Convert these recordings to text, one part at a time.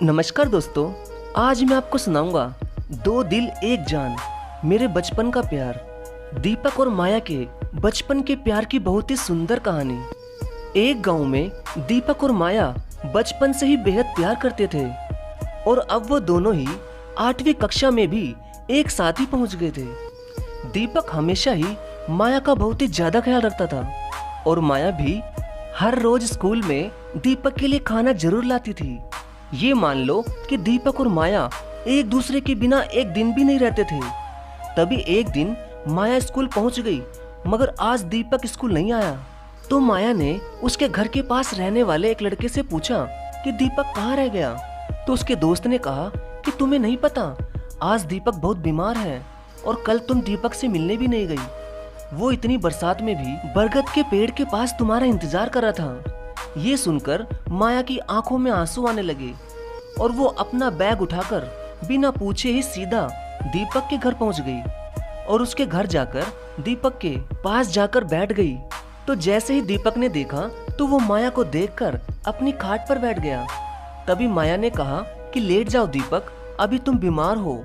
नमस्कार दोस्तों, आज मैं आपको सुनाऊंगा दो दिल एक जान, मेरे बचपन का प्यार। दीपक और माया के बचपन के प्यार की बहुत ही सुंदर कहानी। एक गांव में दीपक और माया बचपन से ही बेहद प्यार करते थे और अब वो दोनों ही 8वीं कक्षा में भी एक साथ ही पहुंच गए थे। दीपक हमेशा ही माया का बहुत ही ज्यादा ख्याल रखता था और माया भी हर रोज स्कूल में दीपक के लिए खाना जरूर लाती थी। ये मान लो कि दीपक और माया एक दूसरे के बिना एक दिन भी नहीं रहते थे। तभी एक दिन माया स्कूल पहुंच गई, मगर आज दीपक स्कूल नहीं आया। तो माया ने उसके घर के पास रहने वाले एक लड़के से पूछा कि दीपक कहाँ रह गया। तो उसके दोस्त ने कहा कि तुम्हें नहीं पता, आज दीपक बहुत बीमार है और कल तुम दीपक से मिलने भी नहीं गई। वो इतनी बरसात में भी बरगद के पेड़ के पास तुम्हारा इंतजार कर रहा था। ये सुनकर माया की आंखों में आंसू आने लगे और वो अपना बैग उठाकर बिना पूछे ही सीधा दीपक के घर पहुंच गई और उसके घर जाकर दीपक के पास जाकर बैठ गई। तो जैसे ही दीपक ने देखा तो वो माया को देखकर अपनी खाट पर बैठ गया। तभी माया ने कहा कि लेट जाओ दीपक, अभी तुम बीमार हो।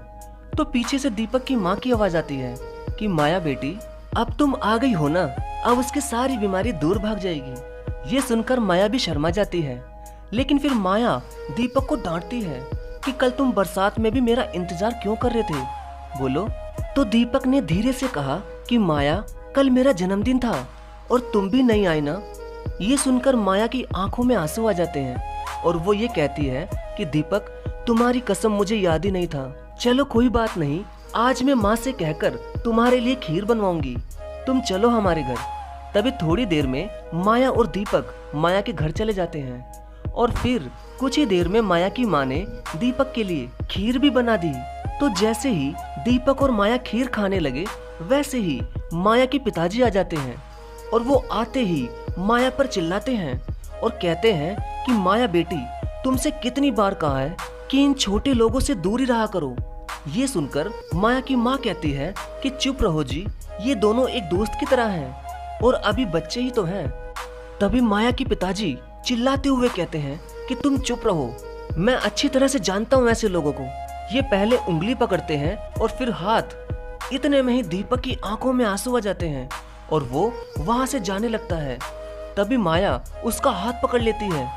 तो पीछे से दीपक की माँ की आवाज आती है कि माया बेटी, अब तुम आ गई हो ना, अब उसकी सारी बीमारी दूर भाग जाएगी। ये सुनकर माया भी शर्मा जाती है, लेकिन फिर माया दीपक को डांटती है कि कल तुम बरसात में भी मेरा इंतजार क्यों कर रहे थे, बोलो। तो दीपक ने धीरे से कहा कि माया, कल मेरा जन्मदिन था और तुम भी नहीं आई ना। ये सुनकर माया की आंखों में आंसू आ जाते हैं और वो ये कहती है कि दीपक, तुम्हारी कसम मुझे याद ही नहीं था। चलो कोई बात नहीं, आज मैं माँ से कहकर तुम्हारे लिए खीर बनवाऊंगी, तुम चलो हमारे घर। तभी थोड़ी देर में माया और दीपक माया के घर चले जाते हैं और फिर कुछ ही देर में माया की माँ ने दीपक के लिए खीर भी बना दी। तो जैसे ही दीपक और माया खीर खाने लगे, वैसे ही माया के पिताजी आ जाते हैं और वो आते ही माया पर चिल्लाते हैं और कहते हैं कि माया बेटी, तुमसे कितनी बार कहा है कि इन छोटे लोगों से दूर ही रहा करो। ये सुनकर माया की माँ कहती है कि चुप रहो जी, ये दोनों एक दोस्त की तरह हैं और अभी बच्चे ही तो हैं। तभी माया के पिताजी चिल्लाते हुए कहते हैं कि तुम चुप रहो, मैं अच्छी तरह से जानता हूँ ऐसे लोगों को। ये पहले उंगली पकड़ते हैं और फिर हाथ। इतने में ही दीपक की आंखों में आंसू आ जाते हैं और वो वहां से जाने लगता है। तभी माया उसका हाथ पकड़ लेती है।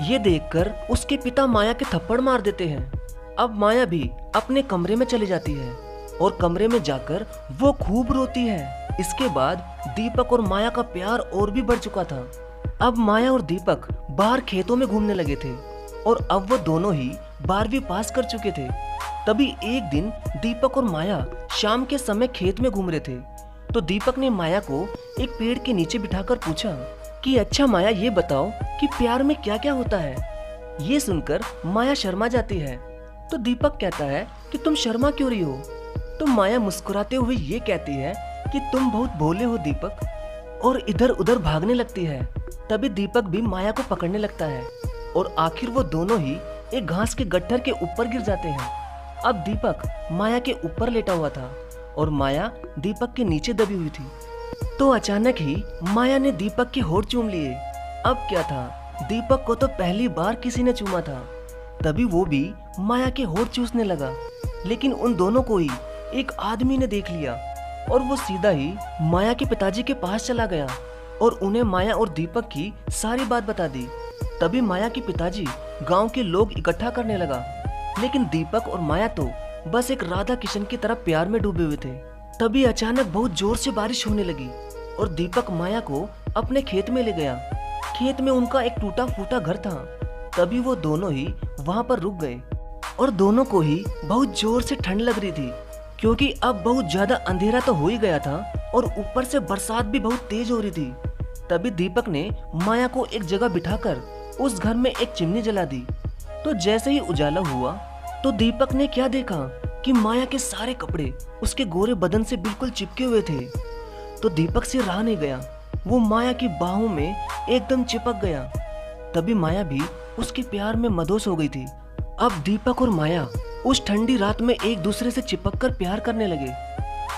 ये देखकर उसके पिता माया के थप्पड़ मार देते हैं। अब माया भी अपने कमरे में चली जाती है और कमरे में जाकर वो खूब रोती है। इसके बाद दीपक और माया का प्यार और भी बढ़ चुका था। अब माया और दीपक बाहर खेतों में घूमने लगे थे और अब वो दोनों ही 12वीं पास कर चुके थे। तभी एक दिन दीपक और माया शाम के समय खेत में घूम रहे थे। तो दीपक ने माया को एक पेड़ के नीचे बिठाकर पूछा कि अच्छा माया, ये बताओ कि प्यार में क्या क्या होता है। ये सुनकर माया शर्मा जाती है। तो दीपक कहता है कि तुम शर्मा क्यों रही हो। तो माया मुस्कुराते हुए ये कहती है कि तुम बहुत भोले हो दीपक, और इधर उधर भागने लगती है। तभी दीपक भी माया को पकड़ने लगता है और आखिर वो दोनों ही एक घास के गट्ठर के ऊपर गिर जाते हैं। अब दीपक माया के ऊपर लेटा हुआ था और माया दीपक के नीचे दबी हुई थी। तो अचानक ही माया ने दीपक के होठ चूम लिए। अब क्या था, दीपक को तो पहली बार किसी ने चूमा था। तभी वो भी माया के होठ चूसने लगा, लेकिन उन दोनों को ही एक आदमी ने देख लिया और वो सीधा ही माया के पिताजी के पास चला गया और उन्हें माया और दीपक की सारी बात बता दी। तभी माया के पिताजी गांव के लोग इकट्ठा करने लगा, लेकिन दीपक और माया तो बस एक राधा किशन की तरह प्यार में डूबे हुए थे। तभी अचानक बहुत जोर से बारिश होने लगी और दीपक माया को अपने खेत में ले गया। खेत में उनका एक टूटा फूटा घर था। तभी वो दोनों ही वहां पर रुक गए और दोनों को ही बहुत जोर से ठंड लग रही थी, क्योंकि अब बहुत ज्यादा अंधेरा तो हो ही गया था और ऊपर से बरसात भी बहुत तेज हो रही थी। तभी दीपक ने माया को एक जगह बिठाकर उस घर में एक चिमनी जला दी। तो जैसे ही उजाला हुआ तो दीपक ने क्या देखा कि माया के सारे कपड़े उसके गोरे बदन से बिल्कुल चिपके हुए थे। तो दीपक से रहा नहीं गया, वो माया की बाहों में एकदम चिपक गया। तभी माया भी उसके प्यार में मदहोश हो गई थी। अब दीपक और माया उस ठंडी रात में एक दूसरे से चिपककर प्यार करने लगे।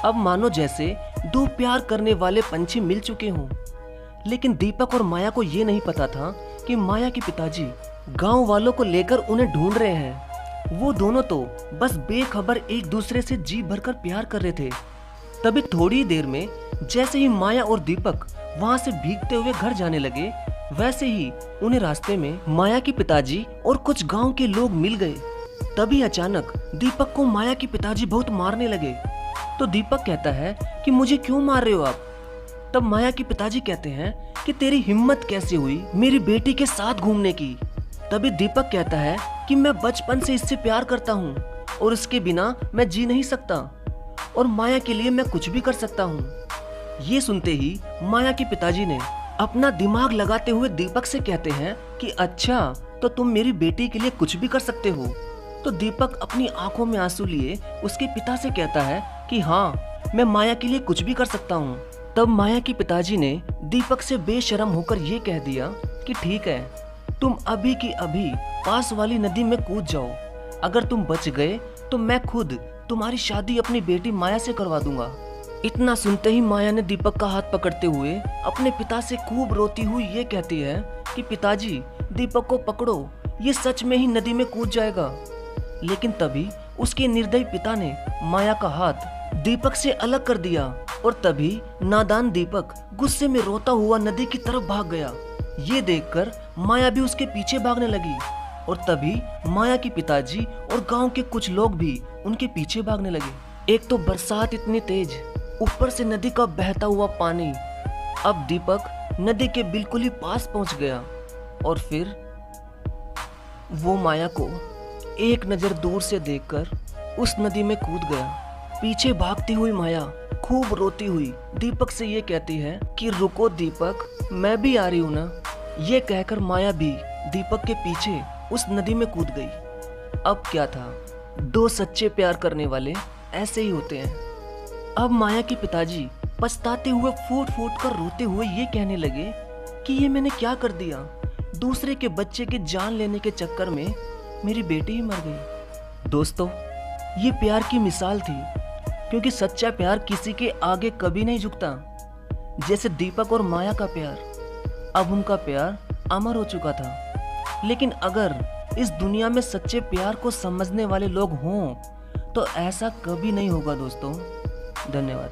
अब मानो जैसे दो प्यार करने वाले पंछी मिल चुके हों। लेकिन दीपक और माया को ये नहीं पता था कि माया के पिताजी गांव वालों को लेकर उन्हें ढूंढ रहे हैं। वो दोनों तो बस बेखबर एक दूसरे से जी भरकर प्यार कर रहे थे। तभी थोड़ी देर में जैसे ही माया और दीपक वहां से भीगते हुए घर जाने लगे, वैसे ही उन्हें रास्ते में माया के पिताजी और कुछ गांव के लोग मिल गए। तभी अचानक दीपक को माया के पिताजी बहुत मारने लगे। तो दीपक कहता है कि मुझे क्यों मार रहे हो आप? तब माया के पिताजी कहते हैं कि तेरी हिम्मत कैसे हुई मेरी बेटी के साथ घूमने की? तभी दीपक कहता है कि मैं बचपन से इससे प्यार करता हूँ और इसके बिना मैं जी नहीं सकता और माया के लिए मैं कुछ भी कर सकता हूँ। ये सुनते ही माया के पिताजी ने अपना दिमाग लगाते हुए दीपक से कहते हैं कि अच्छा, तो तुम मेरी बेटी के लिए कुछ भी कर सकते हो? तो दीपक अपनी आंखों में आंसू लिए उसके पिता से कहता है कि हाँ, मैं माया के लिए कुछ भी कर सकता हूँ। तब माया के पिताजी ने दीपक से बेशर्म होकर ये कह दिया कि ठीक है, तुम अभी की अभी पास वाली नदी में कूद जाओ। अगर तुम बच गए तो मैं खुद तुम्हारी शादी अपनी बेटी माया से करवा दूंगा। इतना सुनते ही माया ने दीपक का हाथ पकड़ते हुए अपने पिता से खूब रोती हुई ये कहती है कि पिताजी, दीपक को पकड़ो, ये सच में ही नदी में कूद जाएगा। लेकिन तभी उसके निर्दयी पिता ने माया का हाथ दीपक से अलग कर दिया और तभी नादान दीपक गुस्से में रोता हुआ नदी की तरफ भाग गया। ये देखकर माया भी उसके पीछे भागने लगी और तभी माया के पिताजी और गांव के कुछ लोग भी उनके पीछे भागने लगे। एक तो बरसात इतनी तेज, ऊपर से नदी का बहता हुआ पानी। अब दीपक नदी के बिल्कुल ही पास पहुंच गया और फिर वो माया को एक नजर दूर से देखकर उस नदी में कूद गया। पीछे भागती हुई माया खूब रोती हुई दीपक से ये कहती है कि रुको दीपक, मैं भी आ रही हूं ना। ये कहकर माया भी दीपक के पीछे उस नदी में कूद गई। अब क्या था, दो सच्चे प्यार करने वाले ऐसे ही होते हैं। अब माया के पिताजी पछताते हुए फूट फूट कर रोते हुए ये कहने लगे कि ये मैंने क्या कर दिया? दूसरे के बच्चे की जान लेने के चक्कर में मेरी बेटी ही मर गई। दोस्तों, ये प्यार की मिसाल थी, क्योंकि सच्चा प्यार किसी के आगे कभी नहीं झुकता। जैसे दीपक और माया का प्यार, अब उनका प्यार अमर हो चुका था। लेकिन अगर इस दुनिया में सच्चे प्यार को समझने वाले लोग हों तो ऐसा कभी नहीं होगा दोस्तों। धन्यवाद।